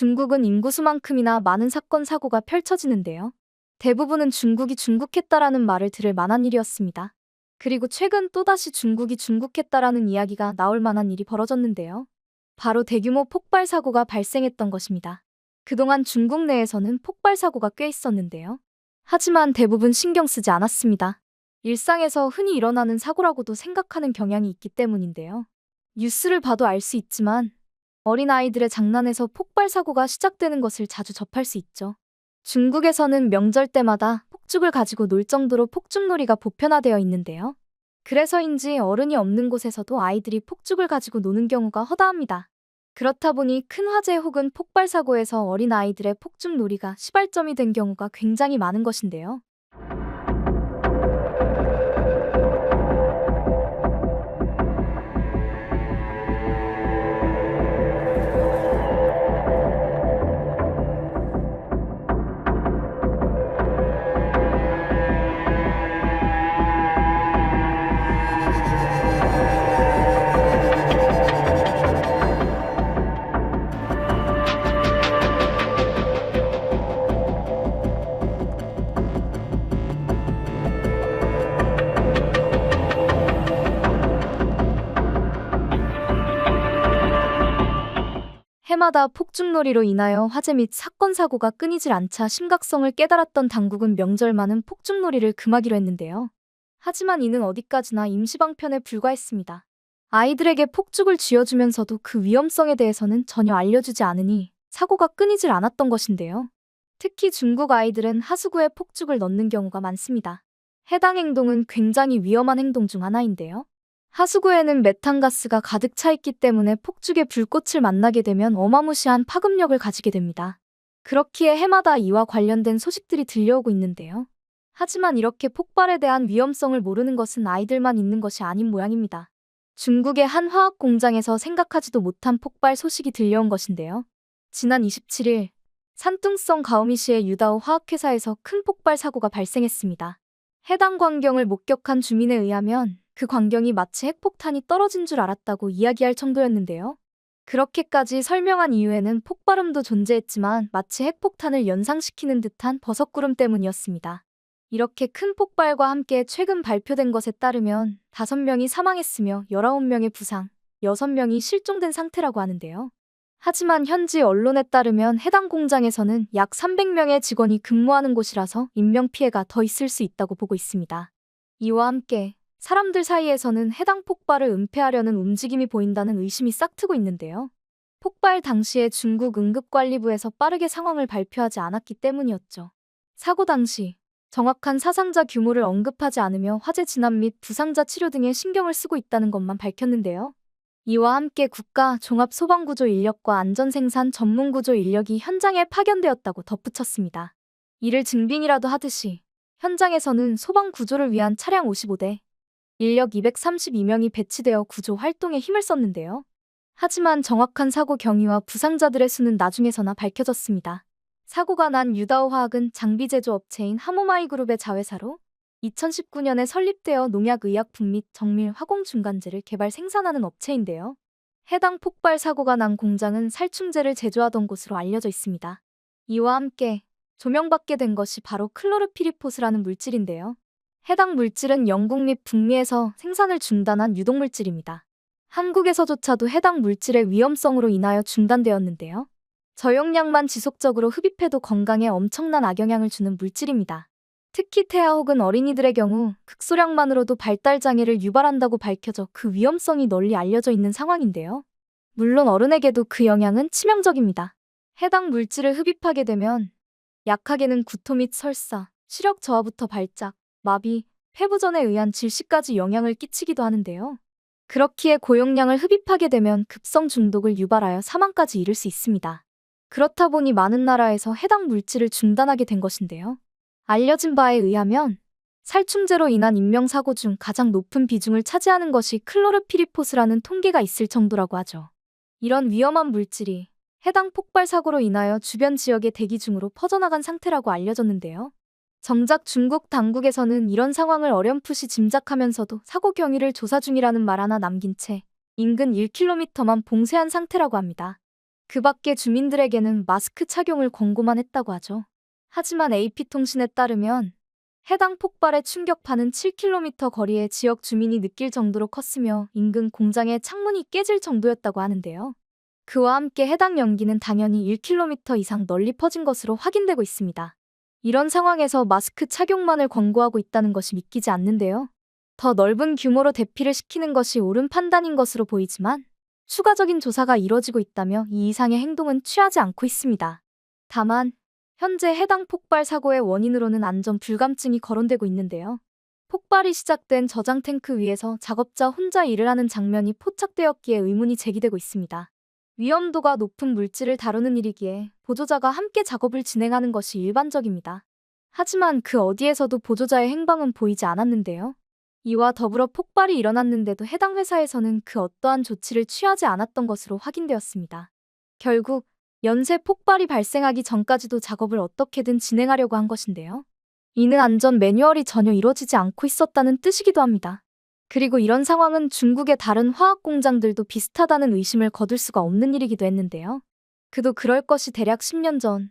중국은 인구수만큼이나 많은 사건 사고가 펼쳐지는데요. 대부분은 중국이 중국했다라는 말을 들을 만한 일이었습니다. 그리고 최근 또다시 중국이 중국했다라는 이야기가 나올 만한 일이 벌어졌는데요. 바로 대규모 폭발 사고가 발생했던 것입니다. 그동안 중국 내에서는 폭발 사고가 꽤 있었는데요. 하지만 대부분 신경 쓰지 않았습니다. 일상에서 흔히 일어나는 사고라고도 생각하는 경향이 있기 때문인데요. 뉴스를 봐도 알 수 있지만 어린아이들의 장난에서 폭발 사고가 시작되는 것을 자주 접할 수 있죠. 중국에서는 명절 때마다 폭죽을 가지고 놀 정도로 폭죽놀이가 보편화되어 있는데요. 그래서인지 어른이 없는 곳에서도 아이들이 폭죽을 가지고 노는 경우가 허다합니다. 그렇다 보니 큰 화재 혹은 폭발 사고에서 어린아이들의 폭죽놀이가 시발점이 된 경우가 굉장히 많은 것인데요. 해마다 폭죽놀이로 인하여 화재 및 사건 사고가 끊이질 않자 심각성을 깨달았던 당국은 명절만은 폭죽놀이를 금하기로 했는데요. 하지만 이는 어디까지나 임시방편에 불과했습니다. 아이들에게 폭죽을 쥐어주면서도 그 위험성에 대해서는 전혀 알려주지 않으니 사고가 끊이질 않았던 것인데요. 특히 중국 아이들은 하수구에 폭죽을 넣는 경우가 많습니다. 해당 행동은 굉장히 위험한 행동 중 하나인데요. 하수구에는 메탄가스가 가득 차 있기 때문에 폭죽의 불꽃을 만나게 되면 어마무시한 파급력을 가지게 됩니다. 그렇기에 해마다 이와 관련된 소식들이 들려오고 있는데요. 하지만 이렇게 폭발에 대한 위험성을 모르는 것은 아이들만 있는 것이 아닌 모양입니다. 중국의 한 화학 공장에서 생각하지도 못한 폭발 소식이 들려온 것인데요. 지난 27일 산둥성 가오미시의 유다오 화학회사에서 큰 폭발 사고가 발생했습니다. 해당 광경을 목격한 주민에 의하면 그 광경이 마치 핵폭탄이 떨어진 줄 알았다고 이야기할 정도였는데요. 그렇게까지 설명한 이유에는 폭발음도 존재했지만 마치 핵폭탄을 연상시키는 듯한 버섯구름 때문이었습니다. 이렇게 큰 폭발과 함께 최근 발표된 것에 따르면 5명이 사망했으며 19명의 부상, 6명이 실종된 상태라고 하는데요. 하지만 현지 언론에 따르면 해당 공장에서는 약 300명의 직원이 근무하는 곳이라서 인명피해가 더 있을 수 있다고 보고 있습니다. 이와 함께 사람들 사이에서는 해당 폭발을 은폐하려는 움직임이 보인다는 의심이 싹트고 있는데요. 폭발 당시에 중국 응급관리부에서 빠르게 상황을 발표하지 않았기 때문이었죠. 사고 당시 정확한 사상자 규모를 언급하지 않으며 화재 진압 및 부상자 치료 등에 신경을 쓰고 있다는 것만 밝혔는데요. 이와 함께 국가 종합소방구조 인력과 안전생산 전문구조 인력이 현장에 파견되었다고 덧붙였습니다. 이를 증빙이라도 하듯이 현장에서는 소방구조를 위한 차량 55대, 인력 232명이 배치되어 구조 활동에 힘을 썼는데요. 하지만 정확한 사고 경위와 부상자들의 수는 나중에서나 밝혀졌습니다. 사고가 난 유다오 화학은 장비 제조 업체인 하모마이 그룹의 자회사로 2019년에 설립되어 농약의약품 및 정밀 화공 중간재를 개발 생산하는 업체인데요. 해당 폭발 사고가 난 공장은 살충제를 제조하던 곳으로 알려져 있습니다. 이와 함께 조명받게 된 것이 바로 클로르피리포스라는 물질인데요. 해당 물질은 영국 및 북미에서 생산을 중단한 유독물질입니다. 한국에서조차도 해당 물질의 위험성으로 인하여 중단되었는데요. 저용량만 지속적으로 흡입해도 건강에 엄청난 악영향을 주는 물질입니다. 특히 태아 혹은 어린이들의 경우 극소량만으로도 발달장애를 유발한다고 밝혀져 그 위험성이 널리 알려져 있는 상황인데요. 물론 어른에게도 그 영향은 치명적입니다. 해당 물질을 흡입하게 되면 약하게는 구토 및 설사, 시력 저하부터 발작, 마비, 폐부전에 의한 질식까지 영향을 끼치기도 하는데요. 그렇기에 고용량을 흡입하게 되면 급성 중독을 유발하여 사망까지 이를 수 있습니다. 그렇다 보니 많은 나라에서 해당 물질을 중단하게 된 것인데요. 알려진 바에 의하면 살충제로 인한 인명사고 중 가장 높은 비중을 차지하는 것이 클로르피리포스라는 통계가 있을 정도라고 하죠. 이런 위험한 물질이 해당 폭발 사고로 인하여 주변 지역에 대기 중으로 퍼져나간 상태라고 알려졌는데요. 정작 중국 당국에서는 이런 상황을 어렴풋이 짐작하면서도 사고 경위를 조사 중이라는 말 하나 남긴 채 인근 1km만 봉쇄한 상태라고 합니다. 그 밖에 주민들에게는 마스크 착용을 권고만 했다고 하죠. 하지만 AP통신에 따르면 해당 폭발의 충격파는 7km 거리의 지역 주민이 느낄 정도로 컸으며 인근 공장의 창문이 깨질 정도였다고 하는데요. 그와 함께 해당 연기는 당연히 1km 이상 널리 퍼진 것으로 확인되고 있습니다. 이런 상황에서 마스크 착용만을 권고하고 있다는 것이 믿기지 않는데요. 더 넓은 규모로 대피를 시키는 것이 옳은 판단인 것으로 보이지만 추가적인 조사가 이뤄지고 있다며 이 이상의 행동은 취하지 않고 있습니다. 다만 현재 해당 폭발 사고의 원인으로는 안전 불감증이 거론되고 있는데요. 폭발이 시작된 저장 탱크 위에서 작업자 혼자 일을 하는 장면이 포착되었기에 의문이 제기되고 있습니다. 위험도가 높은 물질을 다루는 일이기에 보조자가 함께 작업을 진행하는 것이 일반적입니다. 하지만 그 어디에서도 보조자의 행방은 보이지 않았는데요. 이와 더불어 폭발이 일어났는데도 해당 회사에서는 그 어떠한 조치를 취하지 않았던 것으로 확인되었습니다. 결국 연쇄 폭발이 발생하기 전까지도 작업을 어떻게든 진행하려고 한 것인데요. 이는 안전 매뉴얼이 전혀 이루어지지 않고 있었다는 뜻이기도 합니다. 그리고 이런 상황은 중국의 다른 화학 공장들도 비슷하다는 의심을 거둘 수가 없는 일이기도 했는데요. 그도 그럴 것이 대략 10년 전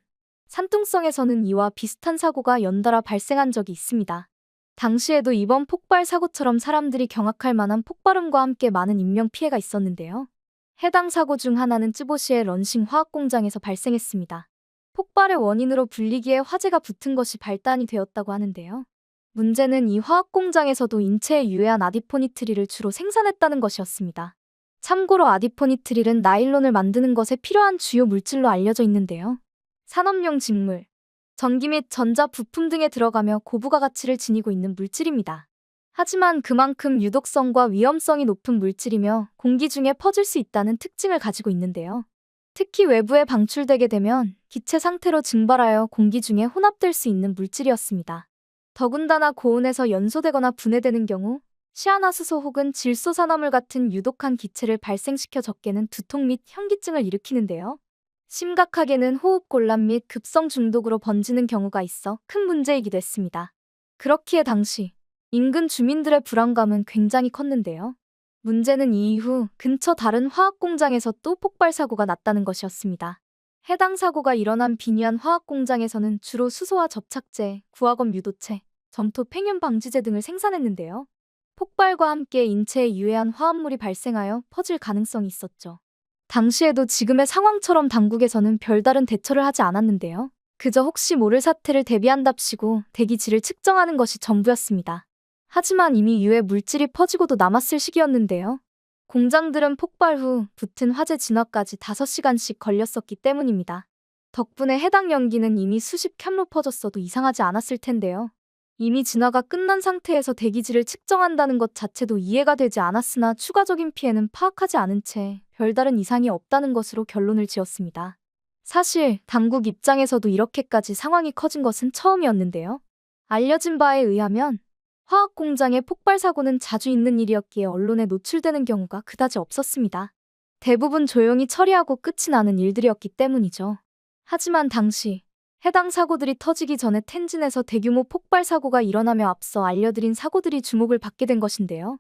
산둥성에서는 이와 비슷한 사고가 연달아 발생한 적이 있습니다. 당시에도 이번 폭발 사고처럼 사람들이 경악할 만한 폭발음과 함께 많은 인명피해가 있었는데요. 해당 사고 중 하나는 쯔보시의 런싱 화학 공장에서 발생했습니다. 폭발의 원인으로 분리기에 화재가 붙은 것이 발단이 되었다고 하는데요. 문제는 이 화학 공장에서도 인체에 유해한 아디포니트릴을 주로 생산했다는 것이었습니다. 참고로 아디포니트릴은 나일론을 만드는 것에 필요한 주요 물질로 알려져 있는데요. 산업용 직물, 전기 및 전자 부품 등에 들어가며 고부가 가치를 지니고 있는 물질입니다. 하지만 그만큼 유독성과 위험성이 높은 물질이며 공기 중에 퍼질 수 있다는 특징을 가지고 있는데요. 특히 외부에 방출되게 되면 기체 상태로 증발하여 공기 중에 혼합될 수 있는 물질이었습니다. 더군다나 고온에서 연소되거나 분해되는 경우 시아나수소 혹은 질소산화물 같은 유독한 기체를 발생시켜 적게는 두통 및 현기증을 일으키는데요. 심각하게는 호흡곤란 및 급성 중독으로 번지는 경우가 있어 큰 문제이기도 했습니다. 그렇기에 당시 인근 주민들의 불안감은 굉장히 컸는데요. 문제는 이후 근처 다른 화학 공장에서 또 폭발 사고가 났다는 것이었습니다. 해당 사고가 일어난 빈유한 화학 공장에서는 주로 수소와 접착제, 구화검 유도체, 점토 팽윤 방지제 등을 생산했는데요. 폭발과 함께 인체에 유해한 화합물이 발생하여 퍼질 가능성이 있었죠. 당시에도 지금의 상황처럼 당국에서는 별다른 대처를 하지 않았는데요. 그저 혹시 모를 사태를 대비한답시고 대기질을 측정하는 것이 전부였습니다. 하지만 이미 유해 물질이 퍼지고도 남았을 시기였는데요. 공장들은 폭발 후 붙은 화재 진화까지 5시간씩 걸렸었기 때문입니다. 덕분에 해당 연기는 이미 수십 캔로 퍼졌어도 이상하지 않았을 텐데요. 이미 진화가 끝난 상태에서 대기질을 측정한다는 것 자체도 이해가 되지 않았으나 추가적인 피해는 파악하지 않은 채 별다른 이상이 없다는 것으로 결론을 지었습니다. 사실 당국 입장에서도 이렇게까지 상황이 커진 것은 처음이었는데요. 알려진 바에 의하면 화학 공장의 폭발 사고는 자주 있는 일이었기에 언론에 노출되는 경우가 그다지 없었습니다. 대부분 조용히 처리하고 끝이 나는 일들이었기 때문이죠. 하지만 당시 해당 사고들이 터지기 전에 텐진에서 대규모 폭발 사고가 일어나며 앞서 알려드린 사고들이 주목을 받게 된 것인데요.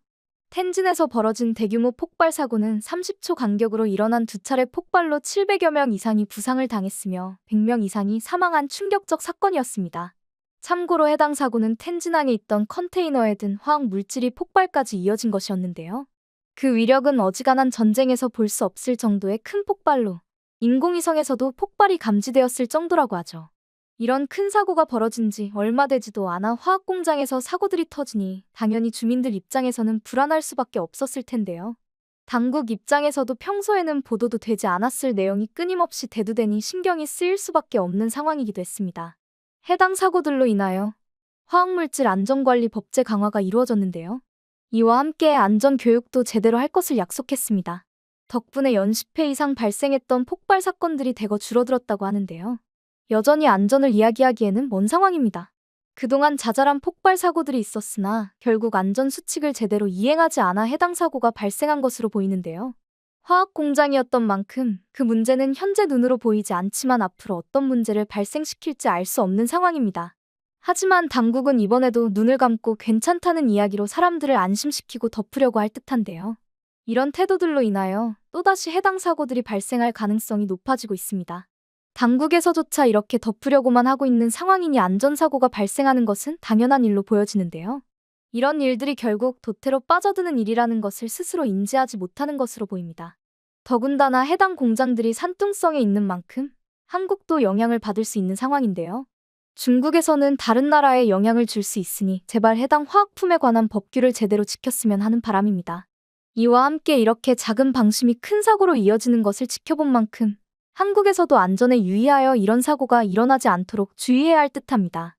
텐진에서 벌어진 대규모 폭발 사고는 30초 간격으로 일어난 두 차례 폭발로 700여 명 이상이 부상을 당했으며 100명 이상이 사망한 충격적 사건이었습니다. 참고로 해당 사고는 텐진항에 있던 컨테이너에 든 화학 물질이 폭발까지 이어진 것이었는데요. 그 위력은 어지간한 전쟁에서 볼 수 없을 정도의 큰 폭발로 인공위성에서도 폭발이 감지되었을 정도라고 하죠. 이런 큰 사고가 벌어진 지 얼마 되지도 않아 화학 공장에서 사고들이 터지니 당연히 주민들 입장에서는 불안할 수밖에 없었을 텐데요. 당국 입장에서도 평소에는 보도도 되지 않았을 내용이 끊임없이 대두되니 신경이 쓰일 수밖에 없는 상황이기도 했습니다. 해당 사고들로 인하여 화학물질 안전관리 법제 강화가 이루어졌는데요. 이와 함께 안전교육도 제대로 할 것을 약속했습니다. 덕분에 연 10회 이상 발생했던 폭발 사건들이 대거 줄어들었다고 하는데요. 여전히 안전을 이야기하기에는 먼 상황입니다. 그동안 자잘한 폭발 사고들이 있었으나 결국 안전수칙을 제대로 이행하지 않아 해당 사고가 발생한 것으로 보이는데요. 화학 공장이었던 만큼 그 문제는 현재 눈으로 보이지 않지만 앞으로 어떤 문제를 발생시킬지 알 수 없는 상황입니다. 하지만 당국은 이번에도 눈을 감고 괜찮다는 이야기로 사람들을 안심시키고 덮으려고 할 듯한데요. 이런 태도들로 인하여 또다시 해당 사고들이 발생할 가능성이 높아지고 있습니다. 당국에서조차 이렇게 덮으려고만 하고 있는 상황이니 안전사고가 발생하는 것은 당연한 일로 보여지는데요. 이런 일들이 결국 도태로 빠져드는 일이라는 것을 스스로 인지하지 못하는 것으로 보입니다. 더군다나 해당 공장들이 산둥성에 있는 만큼 한국도 영향을 받을 수 있는 상황인데요. 중국에서는 다른 나라에 영향을 줄 수 있으니 제발 해당 화학품에 관한 법규를 제대로 지켰으면 하는 바람입니다. 이와 함께 이렇게 작은 방심이 큰 사고로 이어지는 것을 지켜본 만큼 한국에서도 안전에 유의하여 이런 사고가 일어나지 않도록 주의해야 할 듯합니다.